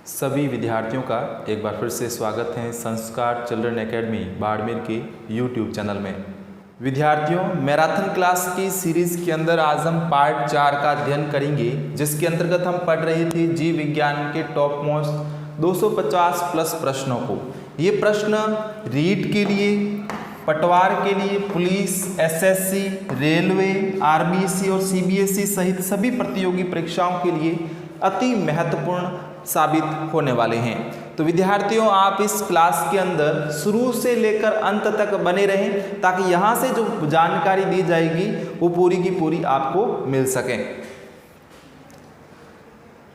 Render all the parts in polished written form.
सभी विद्यार्थियों का एक बार फिर से स्वागत है संस्कार चिल्ड्रन एकेडमी बाड़मेर के यूट्यूब चैनल में। विद्यार्थियों, मैराथन क्लास की सीरीज़ के अंदर आज हम पार्ट 4 का अध्ययन करेंगे, जिसके अंतर्गत हम पढ़ रहे थे जीव विज्ञान के टॉप मोस्ट 250 प्लस प्रश्नों को। ये प्रश्न रीट के लिए, पटवार के लिए, पुलिस, एसएससी, रेलवे, आरबीसी और सीबीएसई सहित सभी प्रतियोगी परीक्षाओं के लिए अति महत्वपूर्ण साबित होने वाले हैं। तो विद्यार्थियों, आप इस क्लास के अंदर शुरू से लेकर अंत तक बने रहें ताकि यहाँ से जो जानकारी दी जाएगी वो पूरी की पूरी आपको मिल सके।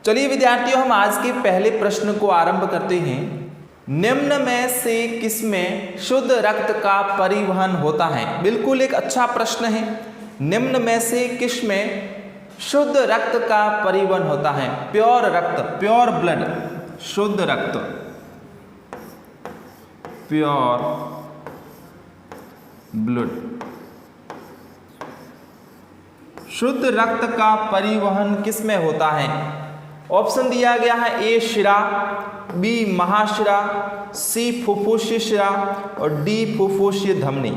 चलिए विद्यार्थियों, हम आज के पहले प्रश्न को आरंभ करते हैं। निम्न में से किसमें शुद्ध रक्त का परिवहन होता है? बिल्कुल एक अच्छा प्रश्न है। निम्न में से किसमें शुद्ध रक्त का परिवहन होता है? प्योर रक्त, प्योर ब्लड, शुद्ध रक्त, प्योर ब्लड। शुद्ध रक्त का परिवहन किसमें होता है? ऑप्शन दिया गया है ए शिरा, बी महाशिरा, सी फुफ्फुसीय शिरा और डी फुफ्फुसीय धमनी।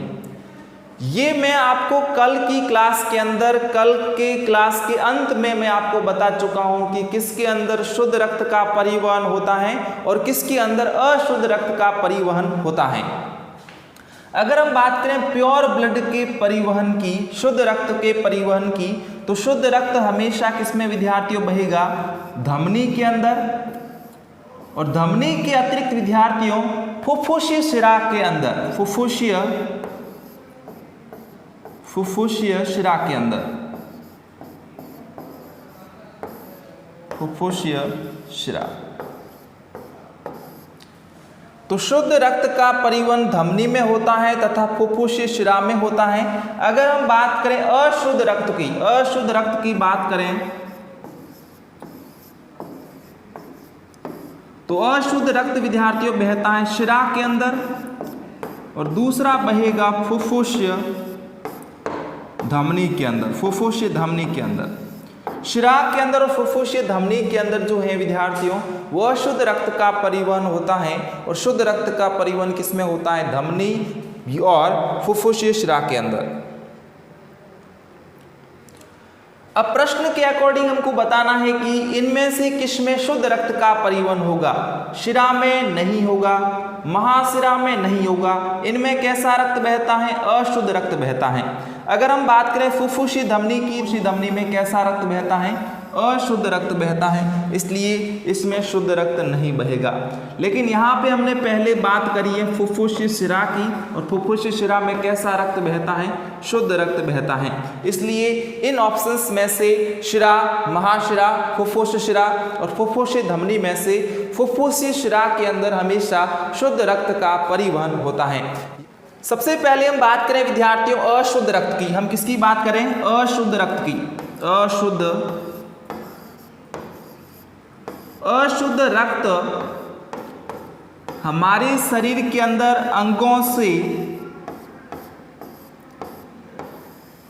ये मैं आपको कल की क्लास के अंदर, कल के क्लास के अंत में मैं आपको बता चुका हूं कि किसके अंदर शुद्ध रक्त का परिवहन होता है और किसके अंदर अशुद्ध रक्त का परिवहन होता है। अगर हम बात करें प्योर ब्लड के परिवहन की, शुद्ध रक्त के परिवहन की, तो शुद्ध रक्त हमेशा किसमें विद्यार्थियों बहेगा? धमनी के अंदर, और धमनी के अतिरिक्त विद्यार्थियों फुफ्फुसीय शिरा के अंदर, फुफ्फुसीय शिरा के अंदर, फुफ्फुसीय शिरा। तो शुद्ध रक्त का परिवहन धमनी में होता है तथा फुफ्फुसीय शिरा में होता है। अगर हम बात करें अशुद्ध रक्त की, अशुद्ध रक्त की बात करें तो अशुद्ध रक्त विद्यार्थियों बहता है शिरा के अंदर और दूसरा बहेगा फुफ्फुसीय धमनी के अंदर, फुफ्फुसीय धमनी के अंदर। शिरा के अंदर और फुफ्फुसीय धमनी के अंदर जो है विद्यार्थियों वह शुद्ध रक्त का परिवहन होता है। और शुद्ध रक्त का परिवहन किसमें होता है? धमनी और फुफ्फुसीय शिरा के अंदर। अब प्रश्न के अकॉर्डिंग हमको बताना है कि इनमें से किसमें शुद्ध रक्त का परिवहन होगा? शिरा में नहीं होगा, महाशिरा में नहीं होगा। इनमें कैसा रक्त बहता है? अशुद्ध रक्त बहता है। अगर हम बात करें फुफ्फुसीय धमनी की, फुफ्फुसीय धमनी में कैसा रक्त बहता है? अशुद्ध रक्त बहता है, इसलिए इसमें शुद्ध रक्त नहीं बहेगा। लेकिन यहाँ पे हमने पहले बात करी है फुफ्फुसीय शिरा की, और फुफ्फुसीय शिरा में कैसा रक्त बहता है? शुद्ध रक्त बहता है। इसलिए इन ऑप्शंस में से शिरा, महाशिरा, फुफ्फुसीय शिरा और फुफ्फुसीय धमनी में से फुफ्फुसीय शिरा के अंदर हमेशा शुद्ध रक्त का परिवहन होता है। सबसे पहले हम बात करें विद्यार्थियों अशुद्ध रक्त की। हम किसकी बात करें? अशुद्ध रक्त की। अशुद्ध रक्त हमारे शरीर के अंदर अंगों से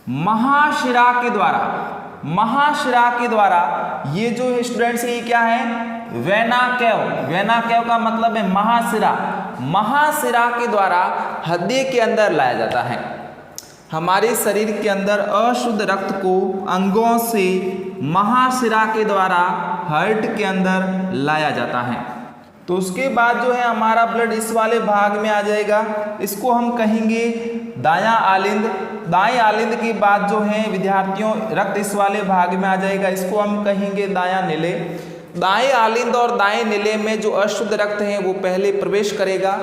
महाशिरा के द्वारा ये जो है स्टूडेंट्स, ये क्या है? वेना केव का मतलब है महाशिरा। महाशिरा के द्वारा हृदय के अंदर लाया जाता है। हमारे शरीर के अंदर अशुद्ध रक्त को अंगों से महाशिरा के द्वारा हार्ट के अंदर लाया जाता है। तो उसके बाद जो है हमारा ब्लड इस वाले भाग में आ जाएगा, इसको हम कहेंगे दायां आलिंद। दाएं आलिंद के बाद जो है विद्यार्थियों रक्त इस वाले भाग में आ जाएगा, इसको हम कहेंगे दायां निले। दाएं आलिंद और दाएं निले में जो अशुद्ध रक्त है वो पहले प्रवेश करेगा,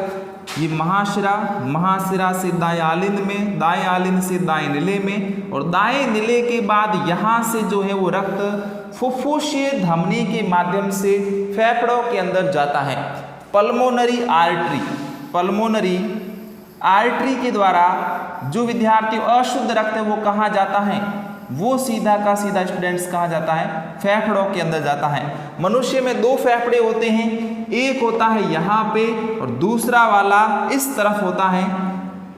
ये महाशिरा से दाएं आलिंद में, दाएं आलिंद से दाएं निले में, और दाएं निले के बाद यहाँ से जो है वो रक्त फुफ्फुसीय धमनी के माध्यम से फेफड़ों के अंदर जाता है। पल्मोनरी आर्टरी के द्वारा जो विद्यार्थी अशुद्ध रक्त है वो कहाँ जाता है? वो सीधा का सीधा स्टूडेंट्स कहाँ जाता है? फेफड़ों के अंदर जाता है। मनुष्य में 2 फेफड़े होते हैं, एक होता है यहाँ पे और दूसरा वाला इस तरफ होता है।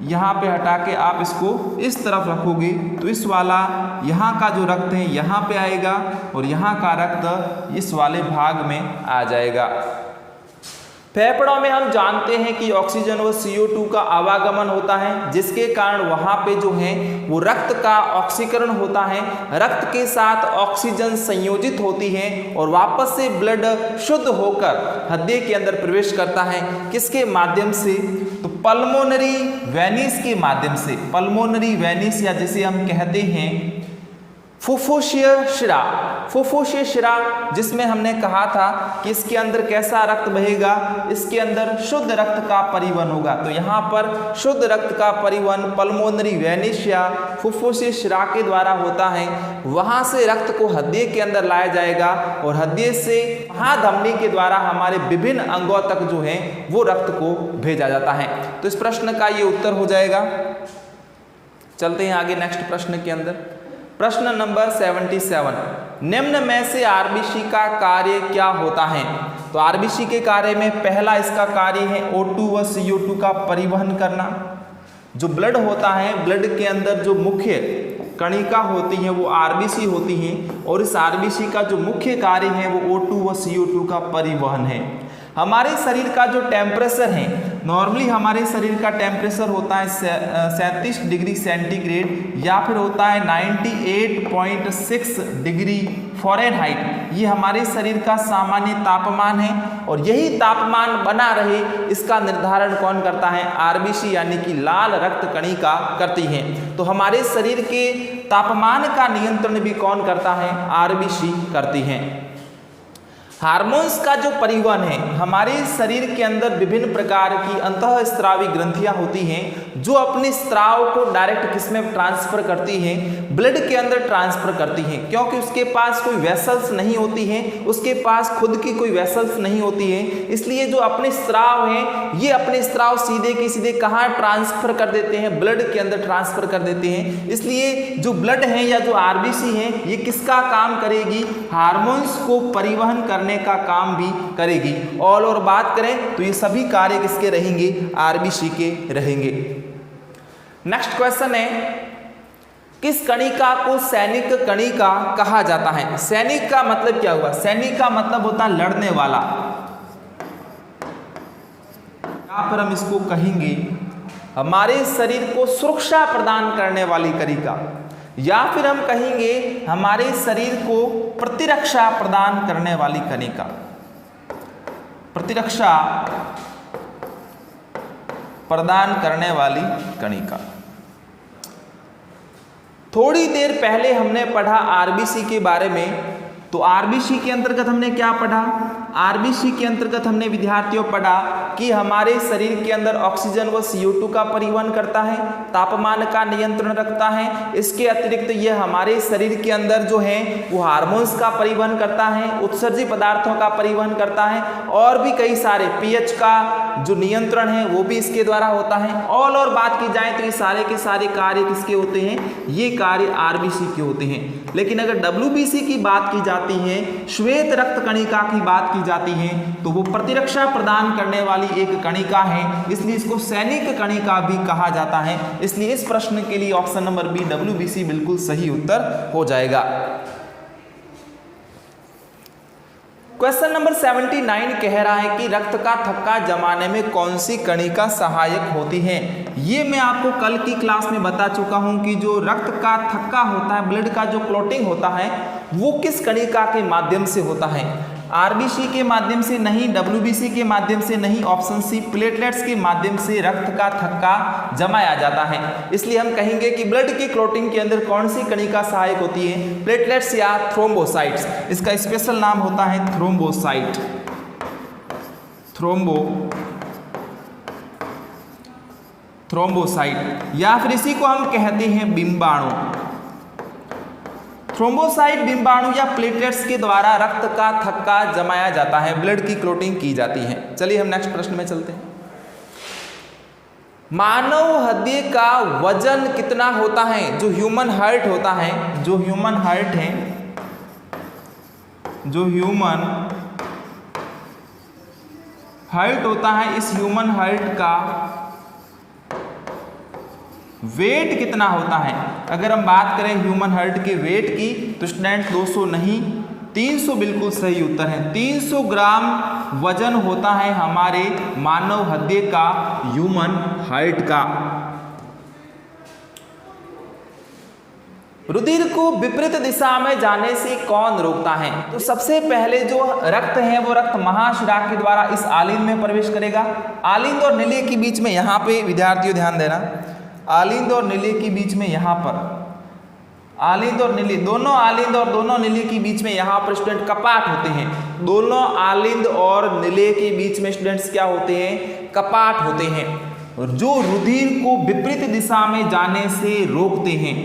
यहाँ पे हटा के आप इसको इस तरफ रखोगे तो इस वाला यहाँ का जो रक्त है यहाँ पे आएगा और यहाँ का रक्त इस वाले भाग में आ जाएगा। फेफड़ों में हम जानते हैं कि ऑक्सीजन व CO2 का आवागमन होता है, जिसके कारण वहाँ पे जो है वो रक्त का ऑक्सीकरण होता है, रक्त के साथ ऑक्सीजन संयोजित होती है और वापस से ब्लड शुद्ध होकर हृदय के अंदर प्रवेश करता है। किसके माध्यम से? तो पल्मोनरी वेनिस के माध्यम से। पल्मोनरी वेनिस या जिसे हम कहते हैं फुफ्फुसीय शिरा, फुफ्फुसीय शिरा, जिसमें हमने कहा था कि इसके अंदर कैसा रक्त बहेगा, इसके अंदर शुद्ध रक्त का परिवहन होगा। तो यहाँ पर शुद्ध रक्त का परिवहन पल्मोनरी वेनिस या फुफ्फुसीय शिरा के द्वारा होता है। वहाँ से रक्त को हृदय के अंदर लाया जाएगा और हृदय से महाधमनी के द्वारा हमारे विभिन्न अंगों तक जो है वो रक्त को भेजा जाता है। तो इस प्रश्न का ये उत्तर हो जाएगा। चलते हैं आगे नेक्स्ट प्रश्न के अंदर। प्रश्न नंबर 77, निम्न में से आरबीसी का कार्य क्या होता है? तो आरबीसी के कार्य में पहला इसका कार्य है O2 व CO2 का परिवहन करना। जो ब्लड होता है, ब्लड के अंदर जो मुख्य कणिका होती है वो आरबीसी होती है और इस आरबीसी का जो मुख्य कार्य है वो O2 व CO2 का परिवहन है। हमारे शरीर का जो टेम्परेचर है, नॉर्मली हमारे शरीर का टेम्परेचर होता है 37 डिग्री सेंटीग्रेड या फिर होता है 98.6 डिग्री फ़ारेनहाइट। ये हमारे शरीर का सामान्य तापमान है और यही तापमान बना रहे इसका निर्धारण कौन करता है? आरबीसी यानी कि लाल रक्त कणिका करती है। तो हमारे शरीर के तापमान का नियंत्रण भी कौन करता है? आरबीसी करती है। हार्मोन्स का जो परिवहन है, हमारे शरीर के अंदर विभिन्न प्रकार की अंतःस्रावी ग्रंथियां होती हैं जो अपने स्राव को डायरेक्ट किसमें ट्रांसफर करती हैं? ब्लड के अंदर ट्रांसफर करती हैं, क्योंकि उसके पास कोई वेसल्स नहीं होती हैं, उसके पास खुद की कोई वेसल्स नहीं होती है। इसलिए जो अपने स्राव हैं ये अपने स्राव सीधे के सीधे कहाँ ट्रांसफर कर देते हैं? ब्लड के अंदर ट्रांसफर कर देते हैं। इसलिए जो ब्लड है या जो आरबीसी है ये किसका काम करेगी? हार्मोन्स को परिवहन करने का काम भी करेगी। ऑल और बात करें तो ये सभी कार्य किसके रहेंगे? आरबीसी के रहेंगे। नेक्स्ट क्वेश्चन है, किस कणिका को सैनिक कणिका कहा जाता है? सैनिक का मतलब क्या हुआ? सैनिक का मतलब होता है लड़ने वाला, या फिर हम इसको कहेंगे हमारे शरीर को सुरक्षा प्रदान करने वाली कणिका, या फिर हम कहेंगे हमारे शरीर को प्रतिरक्षा प्रदान करने वाली कणिका। प्रतिरक्षा प्रदान करने वाली कणिका। थोड़ी देर पहले हमने पढ़ा आरबीसी के बारे में। तो आरबीसी के अंतर्गत हमने क्या पढ़ा? आरबीसी के अंतर्गत हमने विद्यार्थियों पढ़ा कि हमारे शरीर के अंदर ऑक्सीजन व CO2 का परिवहन करता है, तापमान का नियंत्रण रखता है। इसके अतिरिक्त यह हमारे शरीर के अंदर जो है वो हार्मोन्स का परिवहन करता है, उत्सर्जी पदार्थों का परिवहन करता है और भी कई सारे पीएच का जो नियंत्रण है वो भी इसके द्वारा होता है। ऑल और बात की जाए तो ये सारे के सारे कार्य किसके होते हैं? ये कार्य आरबीसी के होते हैं। लेकिन अगर डब्ल्यूबीसी की बात की जाती है, श्वेत रक्त कणिका की बात की जाती है, तो वो प्रतिरक्षा प्रदान करने वाली एक कणिका है, इसलिए इसको सैनिक कणिका भी कहा जाता है। इसलिए इस प्रश्न के लिए ऑप्शन नंबर बी डब्ल्यूबीसी बिल्कुल सही उत्तर हो जाएगा। क्वेश्चन नंबर 79 कह रहा है कि रक्त का थक्का जमाने में कौन सी कणिका सहायक होती है? ये मैं आपको कल की क्लास में बता चुका हूं कि जो रक्त का थक्का होता है, ब्लड का जो क्लॉटिंग होता है, वो किस कणिका के माध्यम से होता है? आरबीसी के माध्यम से नहीं, डब्ल्यूबीसी के माध्यम से नहीं, ऑप्शन सी प्लेटलेट्स के माध्यम से रक्त का थक्का जमाया जाता है। इसलिए हम कहेंगे कि ब्लड की क्लॉटिंग के अंदर कौन सी कणिका सहायक होती है? प्लेटलेट्स या थ्रोम्बोसाइट्स। इसका स्पेशल नाम होता है थ्रोम्बोसाइट। थ्रोम्बोसाइट या फिर इसी को हम कहते हैं बिंबाणु। थ्रोम्बोसाइट बिंबाणु या प्लेटलेट्स के द्वारा रक्त का थक्का जमाया जाता है, ब्लड की क्लॉटिंग की जाती है। चलिए हम नेक्स्ट प्रश्न में चलते हैं। मानव हृदय का वजन कितना होता है? जो ह्यूमन हार्ट होता है, जो ह्यूमन हार्ट है, जो ह्यूमन हार्ट होता है, इस ह्यूमन हार्ट का वेट कितना होता है? अगर हम बात करें ह्यूमन हार्ट के वेट की तो स्टूडेंट 200 नहीं 300 बिल्कुल सही उत्तर है। 300 ग्राम वजन होता है हमारे मानव हृदय का, ह्यूमन हार्ट का। रुधिर को विपरीत दिशा में जाने से कौन रोकता है? तो सबसे पहले जो रक्त है वो रक्त महाशिरा के द्वारा इस आलिंद में प्रवेश करेगा। आलिंद और निलय के बीच में यहाँ पे विद्यार्थियों ध्यान देना, आलिंद और निलय के बीच में यहाँ पर आलिंद और निलय, दोनों आलिंद और दोनों निलय के बीच में यहाँ पर स्टूडेंट कपाट होते हैं। दोनों आलिंद और निलय के बीच में स्टूडेंट्स क्या होते हैं? कपाट होते हैं, जो रुधिर को विपरीत दिशा में जाने से रोकते हैं।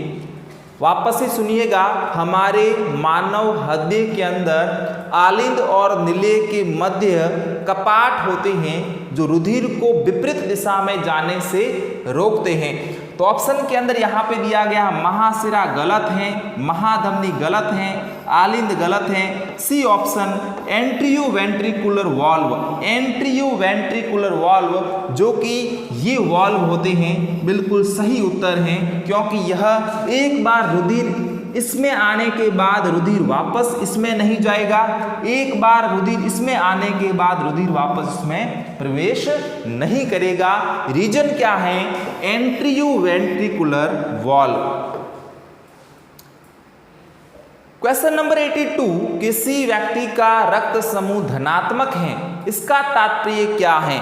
वापस से सुनिएगा, हमारे मानव हृदय के अंदर आलिंद और निलय के मध्य कपाट होते हैं जो रुधिर को विपरीत दिशा में जाने से रोकते हैं। तो ऑप्शन के अंदर यहाँ पे दिया गया महाशिरा गलत है, महाधमनी गलत है, आलिंद गलत है। सी ऑप्शन एंट्रियोवेंट्रिकुलर वाल्व, एंट्रियोवेंट्रिकुलर वाल्व जो कि ये वाल्व होते हैं बिल्कुल सही उत्तर है, क्योंकि यह एक बार रुधिर इसमें आने के बाद रुधिर वापस इसमें नहीं जाएगा, एक बार रुधिर इसमें आने के बाद रुधिर वापस इसमें प्रवेश नहीं करेगा। रीजन क्या है? एंट्रियोवेंट्रिकुलर वाल्व। क्वेश्चन नंबर 82, किसी व्यक्ति का रक्त समूह धनात्मक है, इसका तात्पर्य क्या है?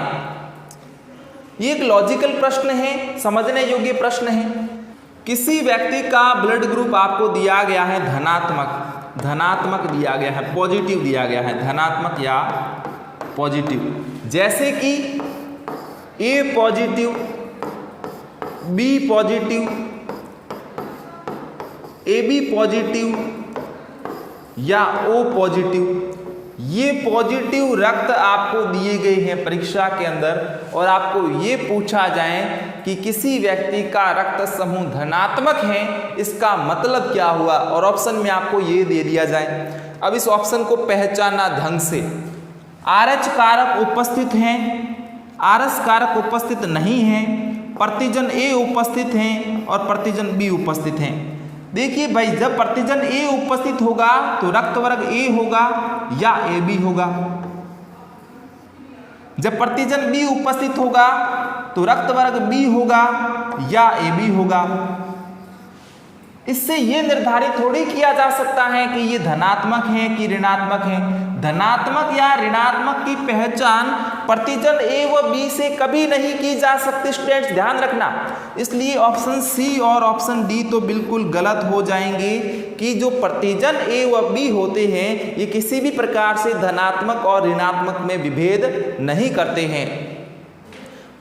ये एक लॉजिकल प्रश्न है, समझने योग्य प्रश्न है। किसी व्यक्ति का ब्लड ग्रुप आपको दिया गया है धनात्मक, धनात्मक दिया गया है, पॉजिटिव दिया गया है, धनात्मक या पॉजिटिव, जैसे कि A positive, B positive, A B positive या ओ पॉजिटिव। ये पॉजिटिव रक्त आपको दिए गए हैं परीक्षा के अंदर और आपको ये पूछा जाए कि किसी व्यक्ति का रक्त समूह धनात्मक है, इसका मतलब क्या हुआ, और ऑप्शन में आपको ये दे दिया जाए। अब इस ऑप्शन को पहचानना ढंग से। आरएच कारक उपस्थित हैं, आरएस कारक उपस्थित नहीं है, प्रतिजन ए उपस्थित हैं और प्रतिजन बी उपस्थित हैं। देखिए भाई, जब प्रतिजन ए उपस्थित होगा तो रक्त वर्ग ए होगा या ए बी होगा। जब प्रतिजन बी उपस्थित होगा तो रक्त वर्ग बी होगा या ए बी होगा। इससे यह निर्धारित थोड़ी किया जा सकता है कि ये धनात्मक है कि ऋणात्मक है। धनात्मक या ऋणात्मक की पहचान प्रतिजन ए व बी से कभी नहीं की जा सकती, स्टूडेंट्स ध्यान रखना। इसलिए ऑप्शन सी और ऑप्शन डी तो बिल्कुल गलत हो जाएंगे कि जो प्रतिजन ए व बी होते हैं ये किसी भी प्रकार से धनात्मक और ऋणात्मक में विभेद नहीं करते हैं।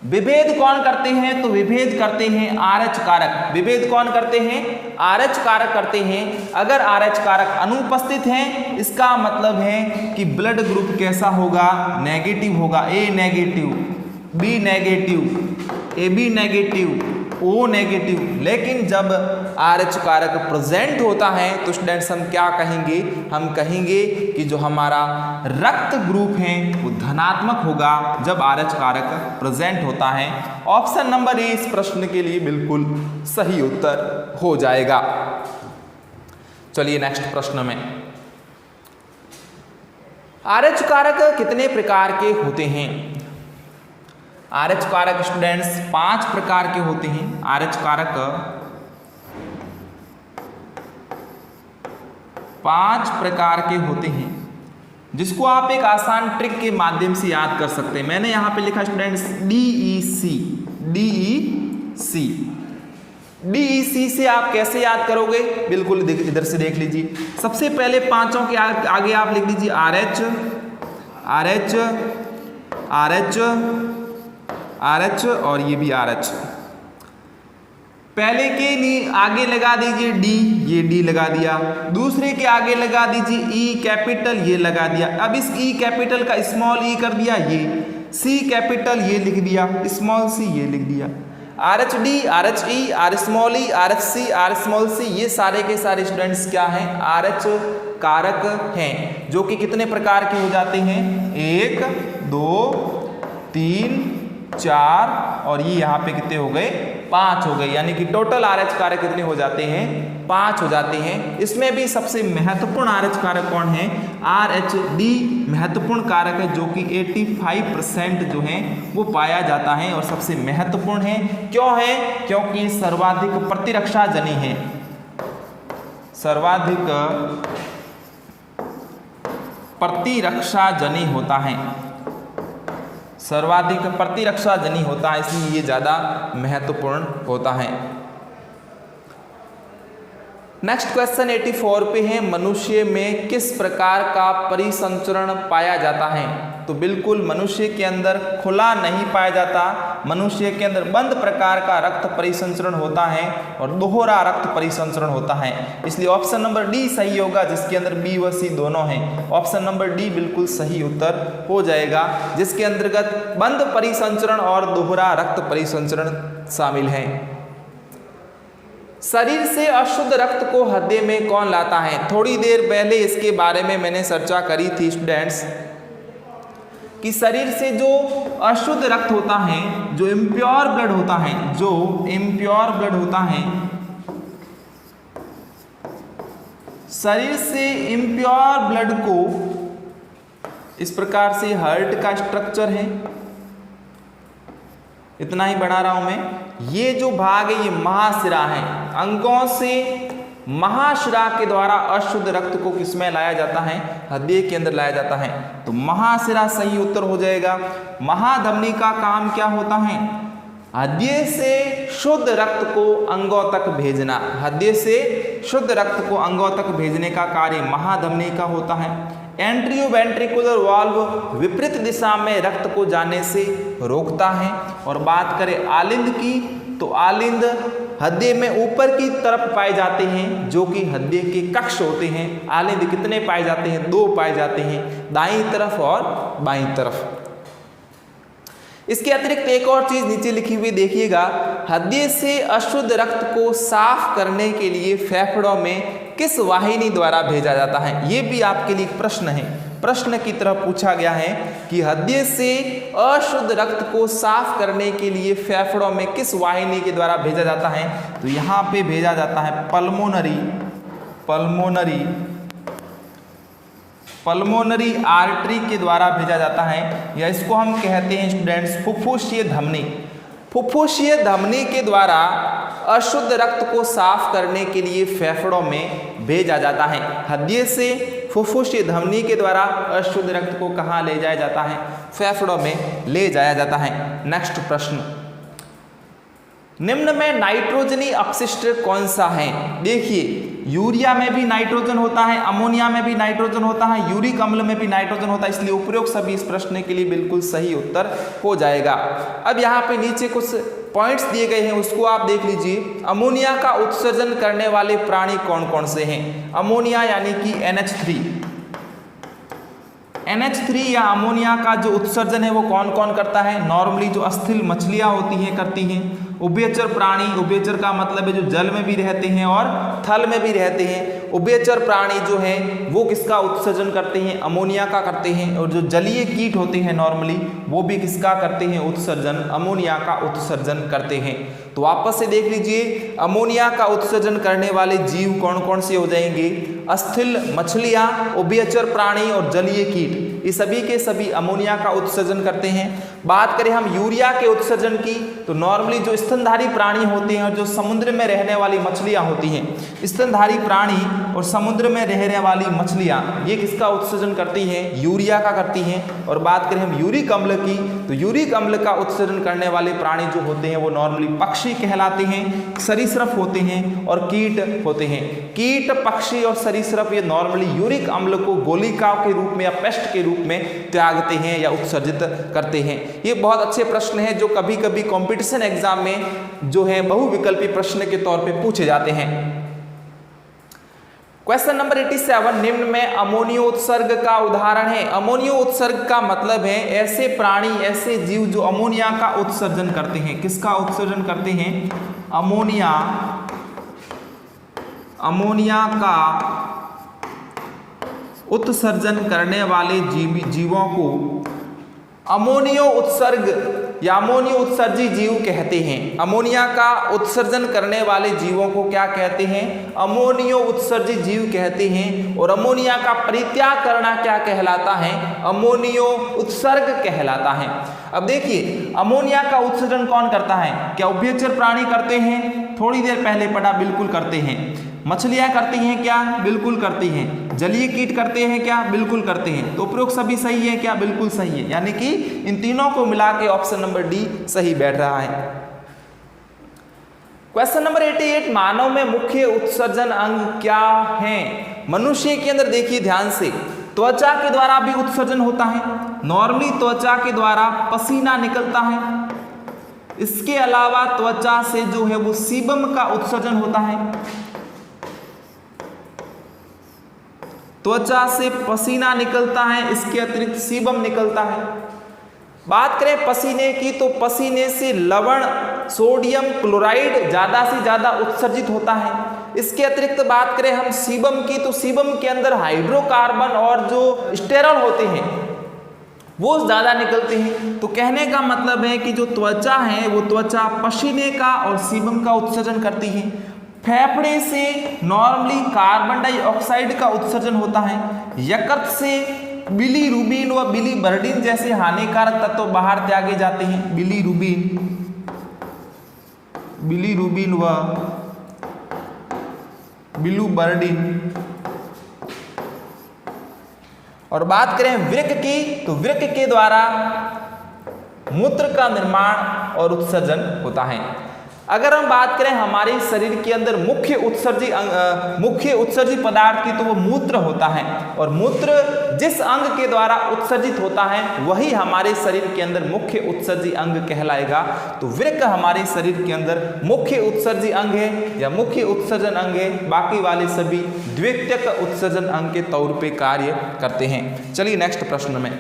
विभेद कौन करते हैं? तो विभेद करते हैं आरएच कारक। विभेद कौन करते हैं? आरएच कारक करते हैं। अगर आरएच कारक अनुपस्थित हैं, इसका मतलब है कि ब्लड ग्रुप कैसा होगा? नेगेटिव होगा। A negative, B negative, A B negative, O negative. लेकिन जब आरएच कारक प्रेजेंट होता है तो स्टूडेंट्स हम क्या कहेंगे? हम कहेंगे कि जो हमारा रक्त ग्रुप है वो धनात्मक होगा जब आरएच कारक प्रेजेंट होता है। ऑप्शन नंबर ए इस प्रश्न के लिए बिल्कुल सही उत्तर हो जाएगा। चलिए नेक्स्ट प्रश्न में, आरएच कारक कितने प्रकार के होते हैं? आरएच कारक स्टूडेंट्स 5 प्रकार के होते हैं। आरएच कारक 5 प्रकार के होते हैं, जिसको आप एक आसान ट्रिक के माध्यम से याद कर सकते हैं। मैंने यहाँ पे लिखा स्टूडेंट्स DEC, DEC। DEC से आप कैसे याद करोगे? बिल्कुल इधर से देख लीजिए। सबसे पहले पांचों के आगे आप लिख लीजिए RH, RH, RH, RH और ये भी RH। पहले के आगे लगा दीजिए D, ये D लगा दिया। दूसरे के आगे लगा दीजिए E कैपिटल, ये लगा दिया। अब इस E कैपिटल का स्मॉल e कर दिया, ये C कैपिटल ये लिख दिया, स्मॉल c ये लिख दिया। RHD, RHE, R small e, RHC, R small c, ये सारे के सारे स्टूडेंट्स क्या हैं? RH कारक हैं, जो कि कितने प्रकार के हो जाते हैं? 1, 2, 3, 4 और ये यहाँ पे कितने हो गए? 5 हो गए, यानी कि टोटल RH कारक कितने हो जाते हैं? 5 हो जाते हैं। इसमें भी सबसे महत्वपूर्ण RH कारक कौन है? RHD महत्वपूर्ण कारक है, जो कि 85% जो है वो पाया जाता है और सबसे महत्वपूर्ण है। क्यों है? क्योंकि सर्वाधिक प्रतिरक्षा जनी है, सर्वाधिक प्रतिरक्षा जनी होता है, सर्वाधिक प्रतिरक्षा जनी होता है, इसलिए ये ज़्यादा महत्वपूर्ण होता है। नेक्स्ट क्वेश्चन 84 पे है, मनुष्य में किस प्रकार का परिसंचरण पाया जाता है? तो बिल्कुल मनुष्य के अंदर खुला नहीं पाया जाता, मनुष्य के अंदर बंद प्रकार का रक्त परिसंचरण होता है और दोहरा रक्त परिसंचरण होता है, इसलिए ऑप्शन नंबर डी सही होगा, जिसके अंदर बी व सी दोनों हैं। ऑप्शन नंबर डी बिल्कुल सही उत्तर हो जाएगा, जिसके अंतर्गत बंद परिसंचरण और दोहरा रक्त परिसंचरण शामिल है। शरीर से अशुद्ध रक्त को हृदय में कौन लाता है? थोड़ी देर पहले इसके बारे में मैंने चर्चा करी थी स्टूडेंट्स, कि शरीर से जो अशुद्ध रक्त होता है, जो इम्प्योर ब्लड होता है, जो इम्प्योर ब्लड होता है, शरीर से इम्प्योर ब्लड को, इस प्रकार से हार्ट का स्ट्रक्चर है, इतना ही बना रहा हूं मैं। ये जो भाग है ये महाशिरा है, अंगों से महाशिरा के द्वारा अशुद्ध रक्त को किसमें लाया जाता है? हृदय के अंदर लाया जाता है, तो महाशिरा सही उत्तर हो जाएगा। महाधमनी का काम क्या होता है? हृदय से शुद्ध रक्त को अंगों तक भेजना, हृदय से शुद्ध रक्त को अंगों तक भेजने का कार्य महाधमनी का होता है। एंट्रियोवेंट्रिकुलर वाल्व विपरीत दिशा में रक्त को जाने से रोकता है। और बात करें आलिंद की, तो आलिंद हृदय में ऊपर की तरफ पाए जाते हैं, जो कि हृदय के कक्ष होते हैं। आलिंद कितने पाए जाते हैं? 2 पाए जाते हैं, दाईं तरफ और बाईं तरफ। इसके अतिरिक्त एक और चीज नीचे लिखी हुई देखिएगा, हृदय से अशुद्ध रक्त को साफ करने के लिए फेफड़ों में किस वाहिनी द्वारा भेजा जाता है? ये भी आपके लिए प्रश्न है, प्रश्न की तरफ पूछा गया है कि हृदय से अशुद्ध रक्त को साफ करने के लिए फेफड़ों में किस वाहिनी के द्वारा भेजा जाता है? तो यहाँ पे भेजा जाता है पल्मोनरी आर्टरी के द्वारा भेजा जाता है, या इसको हम कहते हैं स्टूडेंट्स फुफ्फुसीय धमनी। फुफ्फुसीय धमनी के द्वारा अशुद्ध रक्त को साफ करने के लिए फेफड़ों में भेजा जाता है। हृदय से फुफ्फुसीय धमनी के द्वारा अशुद्ध रक्त को कहाँ ले जाया जाता है? फेफड़ों में ले जाया जाता है। नेक्स्ट प्रश्न, निम्न में नाइट्रोजनी अपशिष्ट कौन सा है? देखिए, यूरिया में भी नाइट्रोजन होता है, अमोनिया में भी नाइट्रोजन होता है, यूरिक अम्ल में भी नाइट्रोजन होता है, इसलिए उपरोक्त सभी इस प्रश्न के लिए बिल्कुल सही उत्तर हो जाएगा। अब यहाँ पे नीचे कुछ पॉइंट्स दिए गए हैं, उसको आप देख लीजिए। अमोनिया का उत्सर्जन करने वाले प्राणी कौन कौन से हैं? अमोनिया यानी कि NH3 या अमोनिया का जो उत्सर्जन है वो कौन कौन करता है? नॉर्मली जो अस्थिल मछलियां होती हैं करती हैं। उभयचर प्राणी, उभयचर का मतलब है जो जल में भी रहते हैं और थल में भी रहते हैं। उभयचर प्राणी जो है वो किसका उत्सर्जन करते हैं? अमोनिया का करते हैं। और जो जलीय कीट होते हैं नॉर्मली वो भी किसका करते हैं? उत्सर्जन, अमोनिया का उत्सर्जन करते हैं। तो वापस से देख लीजिए, अमोनिया का उत्सर्जन करने वाले जीव कौन कौन से हो जाएंगे? अस्थिल मछलियां, उभयचर प्राणी और जलीय कीट, ये सभी के सभी अमोनिया का उत्सर्जन करते हैं। बात करें हम यूरिया के उत्सर्जन की, तो नॉर्मली जो स्तनधारी प्राणी होते हैं और जो समुद्र में रहने वाली मछलियां होती हैं, स्तनधारी प्राणी और समुद्र में रहने वाली मछलियां, ये किसका उत्सर्जन करती हैं? यूरिया का करती हैं। और बात करें हम यूरिक अम्ल की, तो यूरिक अम्ल का उत्सर्जन करने वाले प्राणी जो होते हैं वो नॉर्मली पक्षी कहलाते हैं, सरीसृप होते हैं और कीट होते हैं। कीट, पक्षी और सरीसृप ये नॉर्मली यूरिक अम्ल को गोलिकाओं के रूप में या पेस्ट के रूप में त्यागते हैं या उत्सर्जित करते हैं। ये बहुत अच्छे प्रश्न हैं जो कभी कभी कंपटीशन एग्जाम में जो है बहुविकल्पी प्रश्न के तौर पे पूछे जाते हैं। क्वेश्चन नंबर 87, निम्न में अमोनियो उत्सर्ग का उदाहरण है। अमोनियो उत्सर्ग का मतलब है ऐसे प्राणी, ऐसे जीव जो अमोनिया का उत्सर्जन करते हैं। किसका उत्सर्जन करते हैं? अमोनिया का उत्सर्जन करने वाले जीवों को अमोनियो उत्सर्ग या अमोनिया उत्सर्जी जीव कहते हैं। अमोनिया का उत्सर्जन करने वाले जीवों को क्या कहते हैं? अमोनियो उत्सर्जी जीव कहते हैं। और अमोनिया का परित्याग करना क्या कहलाता है? अमोनियो उत्सर्ग कहलाता है। अब देखिए, अमोनिया का उत्सर्जन कौन करता है? क्या उभयचर प्राणी करते हैं? थोड़ी देर पहले पढ़ा, बिल्कुल करते हैं। मछलियां करती हैं क्या? बिल्कुल करती हैं। जलीय कीट करते हैं क्या? बिल्कुल करते हैं। तो उपरोक्त सभी सही है क्या? बिल्कुल सही है। यानी कि इन तीनों को मिला के ऑप्शन नंबर डी सही बैठ रहा है। क्वेश्चन नंबर 88, मानव में मुख्य उत्सर्जन अंग क्या है? मनुष्य के अंदर देखिए ध्यान से, त्वचा के द्वारा भी उत्सर्जन होता है। नॉर्मली त्वचा के द्वारा पसीना निकलता है। इसके अलावा त्वचा से जो है वो सीबम का उत्सर्जन होता है। त्वचा से पसीना निकलता है, इसके अतिरिक्त सीबम निकलता है। बात करें पसीने की, तो पसीने से लवण सोडियम क्लोराइड ज़्यादा से ज़्यादा उत्सर्जित होता है। इसके अतिरिक्त बात करें हम सीबम की, तो सीबम के अंदर हाइड्रोकार्बन और जो स्टेरॉल होते हैं वो ज़्यादा निकलते हैं। तो कहने का मतलब है कि जो त्वचा है वो त्वचा पसीने का और सीबम का उत्सर्जन करती है। फेफड़े से नॉर्मली कार्बन डाइऑक्साइड का उत्सर्जन होता है। यकृत से बिलीरुबिन व बिलीबर्डिन जैसे हानिकारक तत्व बाहर त्यागे जाते हैं। बिलीरुबिन व बिलीबर्डिन। और बात करें वृक्क की, तो वृक्क के द्वारा मूत्र का निर्माण और उत्सर्जन होता है। अगर हम बात करें हमारे शरीर के अंदर मुख्य उत्सर्जी पदार्थ की, तो वो मूत्र होता है। और मूत्र जिस अंग के द्वारा उत्सर्जित होता है वही हमारे शरीर के अंदर मुख्य उत्सर्जी अंग कहलाएगा। तो वृक्क हमारे शरीर के अंदर मुख्य उत्सर्जी अंग है या मुख्य उत्सर्जन अंग है। बाकी वाले सभी द्वितीयक उत्सर्जन अंग के तौर पे कार्य करते हैं। चलिए नेक्स्ट प्रश्न में,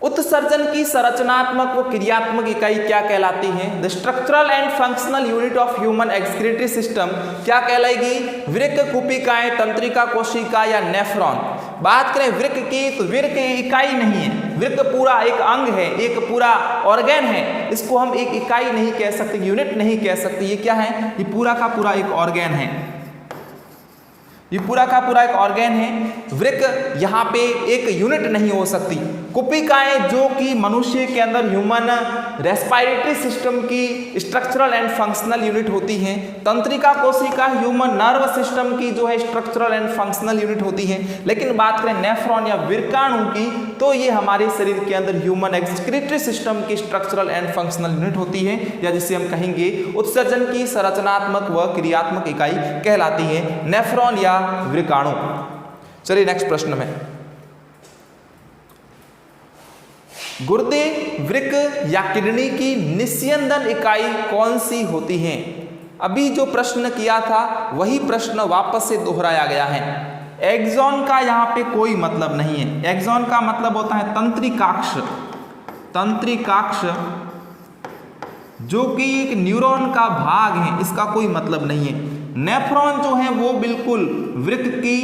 उत्सर्जन की संरचनात्मक व क्रियात्मक इकाई क्या कहलाती है? The structural and functional unit of human excretory system क्या कहलाएगी? वृक्क, कुपिकाएं, तंत्रिका कोशिका या नेफ्रॉन। बात करें वृक्क की, तो वृक्क इकाई नहीं है। वृक्क पूरा एक अंग है, एक पूरा ऑर्गन है। इसको हम एक इकाई नहीं कह सकते, यूनिट नहीं कह सकते। ये क्या है? ये पूरा का पूरा एक ऑर्गन है। ये पूरा का पूरा एक ऑर्गन है। वृक्क यहाँ पे एक यूनिट नहीं हो सकती। कुपिकाएं जो कि मनुष्य के अंदर ह्यूमन रेस्पिरेटरी सिस्टम की स्ट्रक्चरल एंड फंक्शनल यूनिट होती हैं। तंत्रिका कोशिका ह्यूमन नर्व सिस्टम की जो है स्ट्रक्चरल एंड फंक्शनल यूनिट होती है। लेकिन बात करें नेफ्रॉन या वृक्काणु की, तो ये हमारे शरीर के अंदर ह्यूमन एक्सक्रीटरी सिस्टम की स्ट्रक्चरल एंड फंक्शनल यूनिट होती है, या जिसे हम कहेंगे उत्सर्जन की संरचनात्मक व क्रियात्मक इकाई कहलाती है, नेफ्रॉन या वृक्काणु। चलिए नेक्स्ट प्रश्न में, गुर्दे, वृक्क या किडनी की निस्यंदन इकाई कौन सी होती है? अभी जो प्रश्न किया था वही प्रश्न वापस से दोहराया गया है। एक्सॉन का यहाँ पे कोई मतलब नहीं है। एक्सॉन का मतलब होता है तंत्रिकाक्ष। तंत्रिकाक्ष जो कि एक न्यूरॉन का भाग है, इसका कोई मतलब नहीं है। नेफ्रॉन जो है वो बिल्कुल वृक्क की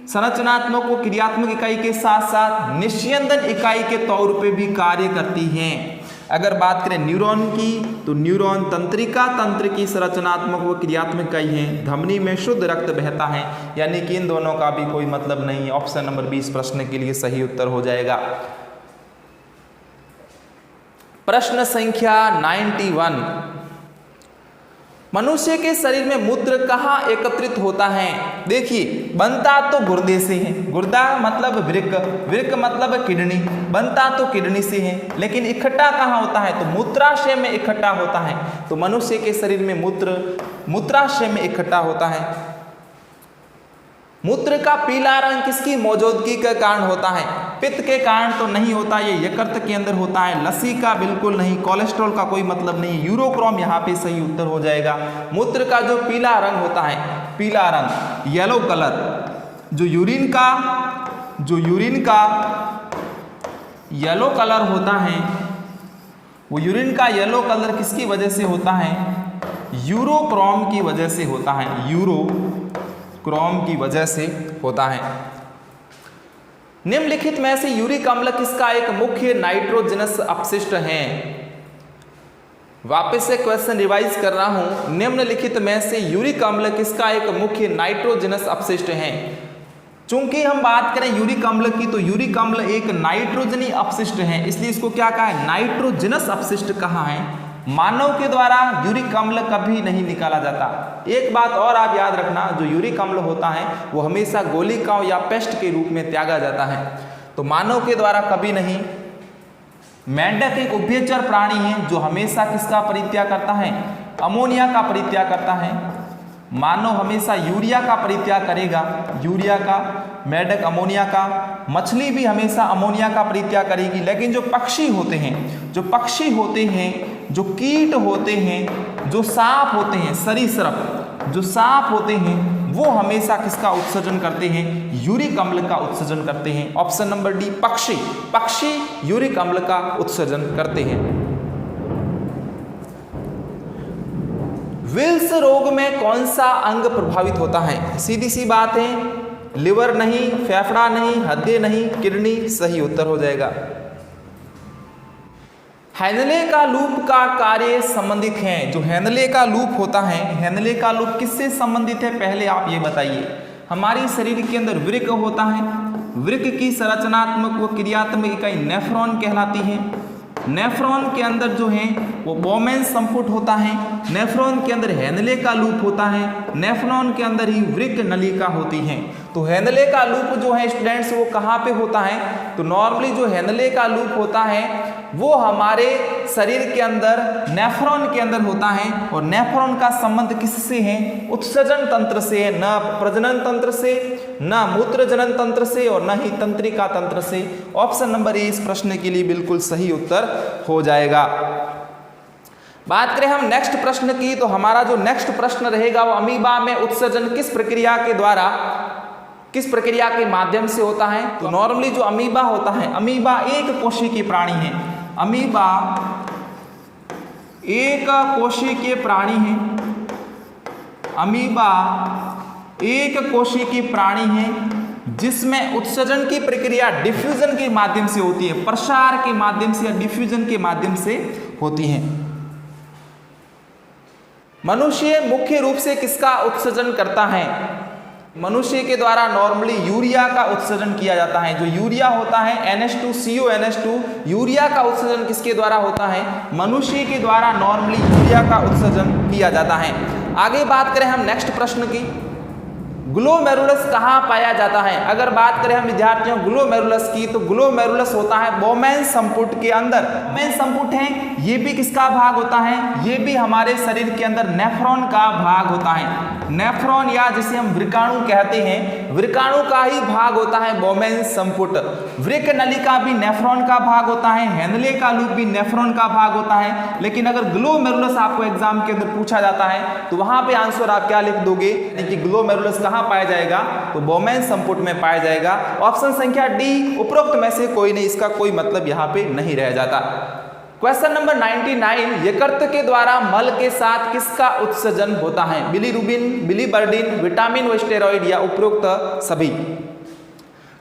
संरचनात्मक व क्रियात्मक इकाई के साथ साथ निस्यंदन इकाई के तौर पे भी कार्य करती हैं। अगर बात करें न्यूरॉन की, तो न्यूरॉन तंत्रिका तंत्र की संरचनात्मक व क्रियात्मक इकाई है। धमनी में शुद्ध रक्त बहता है, यानी कि इन दोनों का भी कोई मतलब नहीं है। ऑप्शन नंबर 20 प्रश्न के लिए सही उत्तर हो जाएगा। प्रश्न संख्या 91, मनुष्य के शरीर में मूत्र कहाँ एकत्रित होता है? देखिए, बनता तो गुर्दे से है। गुर्दा मतलब वृक्क, वृक्क मतलब किडनी, बनता तो किडनी से है, लेकिन इकट्ठा कहाँ होता है? तो मूत्राशय में इकट्ठा होता है। तो मनुष्य के शरीर में मूत्र मूत्राशय में इकट्ठा होता है। मूत्र का पीला रंग किसकी मौजूदगी के कारण होता है? पित्त के कारण तो नहीं होता, ये यकृत के अंदर होता है। लसी का बिल्कुल नहीं, कोलेस्ट्रॉल का कोई मतलब नहीं। यूरोक्रोम यहाँ पे सही उत्तर हो जाएगा। मूत्र का जो पीला रंग होता है, पीला रंग, येलो कलर, जो यूरिन का येलो कलर होता है, वो यूरिन का येलो कलर किसकी वजह से होता है? यूरोक्रोम की वजह से होता है। यूरोक्रोम की वजह से होता है। निम्नलिखित में से यूरिक अम्ल किसका एक मुख्य नाइट्रोजनस अपशिष्ट है? वापस से क्वेश्चन रिवाइज कर रहा हूं। निम्नलिखित में से यूरिक अम्ल किसका एक मुख्य नाइट्रोजनस अपशिष्ट है? चूंकि हम बात करें यूरिक अम्ल की, तो यूरिक अम्ल एक नाइट्रोजनी अपशिष्ट है, इसलिए इसको क्या कहा है? नाइट्रोजनस अपशिष्ट कहा है। मानव के द्वारा यूरिक अम्ल कभी नहीं निकाला जाता। एक बात और आप याद रखना, जो यूरिक अम्ल होता है वो हमेशा गोलिकाओं या पेस्ट के रूप में त्यागा जाता है, तो मानव के द्वारा कभी नहीं। मेंढक एक उभयचर प्राणी है जो हमेशा किसका परित्याग करता है? अमोनिया का परित्याग करता है। मानव हमेशा यूरिया का परित्याग करेगा, यूरिया का, मेंढक अमोनिया का, मछली भी हमेशा अमोनिया का परित्याग करेगी। लेकिन जो पक्षी होते हैं, जो पक्षी होते हैं, जो कीट होते हैं, जो सांप होते हैं, सरीसृप जो सांप होते हैं, वो हमेशा किसका उत्सर्जन करते हैं? यूरिक अम्ल का उत्सर्जन करते हैं। ऑप्शन नंबर डी, पक्षी। पक्षी यूरिक अम्ल का उत्सर्जन करते हैं। विल्स रोग में कौन सा अंग प्रभावित होता है? सीधी सी बात है, लिवर नहीं, फेफड़ा नहीं, हृदय नहीं, किडनी सही उत्तर हो जाएगा। हेनले का लूप का कार्य संबंधित है। जो हेनले का लूप होता है, हेनले का लूप किससे संबंधित है पहले आप ये बताइए। हमारे शरीर के अंदर वृक्क होता है, वृक्क की संरचनात्मक व क्रियात्मक इकाई नेफ्रॉन कहलाती है। नेफ्रॉन के अंदर जो है वो बोमेन संपुट होता है, नेफ्रॉन के अंदर हेनले का लूप होता है, नेफ्रॉन के अंदर ही वृक्क नलिका होती है। तो हेनले का लूप जो है स्टूडेंट्स वो कहाँ पे होता है? तो नॉर्मली जो हेनले का लूप होता है वो हमारे शरीर के अंदर नेफ्रॉन के अंदर होता है, और नेफ्रॉन का संबंध किससे है? उत्सर्जन तंत्र से है, न प्रजनन तंत्र से, न मूत्र जनन तंत्र से, और न ही तंत्रिका तंत्र से। ऑप्शन नंबर ए इस प्रश्न के लिए बिल्कुल सही उत्तर हो जाएगा। बात करें हम नेक्स्ट प्रश्न की, तो हमारा जो नेक्स्ट प्रश्न रहेगा वो अमीबा में उत्सर्जन किस प्रक्रिया के द्वारा, किस प्रक्रिया के माध्यम से होता है? तो नॉर्मली जो अमीबा होता है, अमीबा एक कोशिकीय प्राणी है, अमीबा एक कोशिकीय प्राणी है, अमीबा एक कोशिकीय प्राणी है जिसमें उत्सर्जन की प्रक्रिया डिफ्यूजन के माध्यम से होती है, प्रसार के माध्यम से या डिफ्यूजन के माध्यम से होती है। मनुष्य मुख्य रूप से किसका उत्सर्जन करता है? मनुष्य के द्वारा नॉर्मली यूरिया का उत्सर्जन किया जाता है। जो यूरिया होता है NH2CO, यूरिया का उत्सर्जन किसके द्वारा होता है? मनुष्य के द्वारा नॉर्मली यूरिया का उत्सर्जन किया जाता है। आगे बात करें हम नेक्स्ट प्रश्न की, ग्लोमेरुलस कहाँ पाया जाता है? अगर बात करें हम विद्यार्थियों ग्लोमेरुलस की, तो ग्लोमेरुलस होता है बोमेन संपुट के अंदर। बोमेन संपुट है, ये भी किसका भाग होता है? ये भी हमारे शरीर के अंदर नेफ्रॉन का भाग होता है। नेफ्रॉन या जिसे हम वृकाणु कहते हैं, वृकाणु का ही भाग होता है बोमेन संपुट। वृक्क नलिका भी नेफ्रॉन का भाग होता है, हेनले का लूप भी नेफ्रॉन का भाग होता है। लेकिन अगर ग्लोमेरुलस आपको एग्जाम के अंदर पूछा जाता है तो वहां पे आंसर आप क्या लिख दोगे कि ग्लोमेरुलस कहाँ पाया जाएगा? तो बोमेन संपुट में पाया जाएगा। ऑप्शन संख्या डी, उपरोक्त में से कोई नहीं, इसका कोई मतलब यहाँ पे नहीं रह जाता। क्वेश्चन नंबर 99, यकृत के द्वारा मल के साथ किसका उत्सर्जन होता है? बिलीरुबिन, बिलीबर्डिन, विटामिन व स्टेरॉइड या उपरोक्त सभी?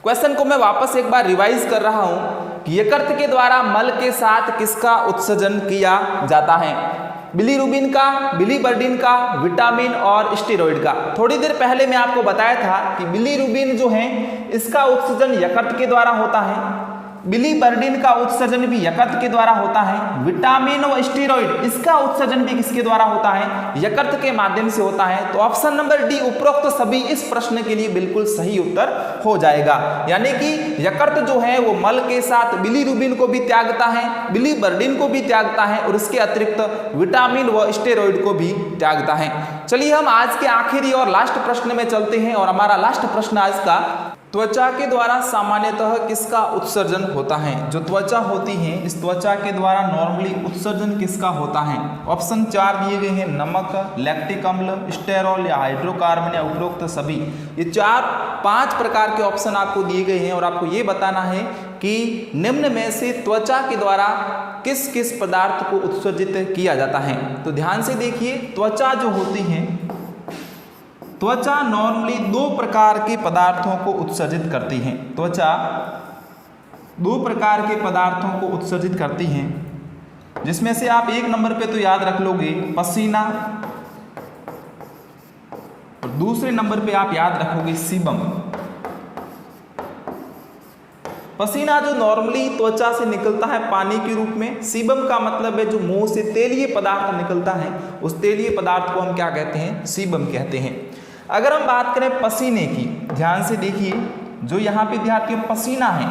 क्वेश्चन को मैं वापस एक बार रिवाइज कर रहा हूं कि यकृत के द्वारा मल के साथ किसका उत्सर्जन किया जाता है? बिलीरुबिन का, बिलीबर्डिन का, विटामिन और स्टेरॉइड का। थोड़ी देर पहले मैं आपको बताया था कि बिलीरुबिन जो है इसका उत्सर्जन यकृत के द्वारा होता है, बिलीबर्डिन का उत्सर्जन भी यकृत के द्वारा होता है, विटामिन और स्टेरॉइड इसका उत्सर्जन भी किसके द्वारा होता है? यकृत के माध्यम से होता है। तो ऑप्शन नंबर डी, उपरोक्त सभी इस प्रश्न के लिए बिल्कुल सही उत्तर हो जाएगा। यानी कि यकृत जो है वो मल के साथ बिलीरुबिन को भी त्यागता है, बिलीबर्डिन को भी त्यागता है, और इसके अतिरिक्त विटामिन व स्टेरॉइड को भी त्यागता है। चलिए हम आज के आखिरी और लास्ट प्रश्न में चलते हैं, और हमारा लास्ट प्रश्न आज का, त्वचा के द्वारा सामान्यतः किसका उत्सर्जन होता है? जो त्वचा होती है, इस त्वचा के द्वारा नॉर्मली उत्सर्जन किसका होता है? ऑप्शन 4 दिए गए हैं, नमक, लैक्टिक अम्ल, स्टेरॉल या हाइड्रोकार्बन या उपरोक्त सभी। ये 4-5 प्रकार के ऑप्शन आपको दिए गए हैं, और आपको ये बताना है कि निम्न में से त्वचा के द्वारा किस किस पदार्थ को उत्सर्जित किया जाता है। तो ध्यान से देखिए, त्वचा जो होती है, त्वचा नॉर्मली दो प्रकार के पदार्थों को उत्सर्जित करती है। त्वचा दो प्रकार के पदार्थों को उत्सर्जित करती हैं, जिसमें से आप एक नंबर पे तो याद रख लोगे पसीना, और दूसरे नंबर पे आप याद रखोगे सीबम। पसीना जो नॉर्मली त्वचा से निकलता है पानी के रूप में, सीबम का मतलब है जो मुंह से तेलीय पदार्थ निकलता है, उस तेलीय पदार्थ को हम क्या कहते हैं? सीबम कहते हैं। अगर हम बात करें पसीने की, ध्यान से देखिए, जो यहाँ पे विद्यार्थियों पसीना है,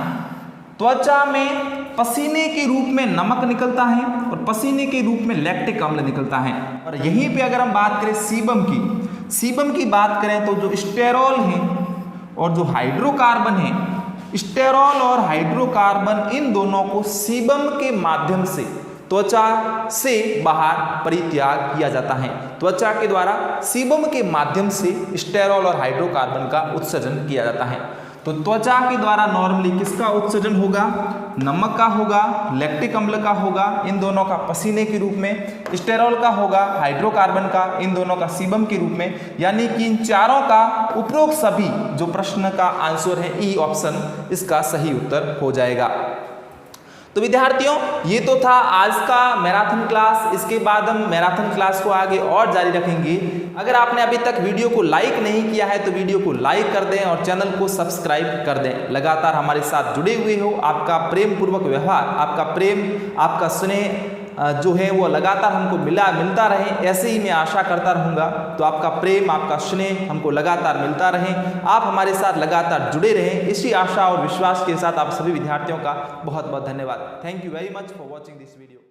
त्वचा में पसीने के रूप में नमक निकलता है और पसीने के रूप में लैक्टिक अम्ल निकलता है। और यहीं पे अगर हम बात करें सीबम की बात करें तो जो स्टेरॉल है और जो हाइड्रोकार्बन है, स्टेरॉल और हाइड्रोकार्बन, इन दोनों को सीबम के माध्यम से त्वचा से बाहर परित्याग किया जाता है। त्वचा के द्वारा सीबम के माध्यम से स्टेरॉल और हाइड्रोकार्बन का उत्सर्जन किया जाता है। तो त्वचा के द्वारा नॉर्मली किसका उत्सर्जन होगा? नमक का होगा, लैक्टिक अम्ल का होगा, इन दोनों का पसीने के रूप में, स्टेरॉल का होगा, हाइड्रोकार्बन का, इन दोनों का सीबम के रूप में। यानी कि इन चारों का उपरोक्त सभी जो प्रश्न का आंसर है ई ऑप्शन, इसका सही उत्तर हो जाएगा। तो विद्यार्थियों, ये तो था आज का मैराथन क्लास। इसके बाद हम मैराथन क्लास को आगे और जारी रखेंगे। अगर आपने अभी तक वीडियो को लाइक नहीं किया है तो वीडियो को लाइक कर दें और चैनल को सब्सक्राइब कर दें। लगातार हमारे साथ जुड़े हुए हो, आपका प्रेम पूर्वक व्यवहार, आपका प्रेम, आपका स्नेह जो है वो लगातार हमको मिलता रहे, ऐसे ही मैं आशा करता रहूँगा। तो आपका प्रेम, आपका स्नेह हमको लगातार मिलता रहे, आप हमारे साथ लगातार जुड़े रहें, इसी आशा और विश्वास के साथ आप सभी विद्यार्थियों का बहुत बहुत धन्यवाद। Thank you very much for watching this video.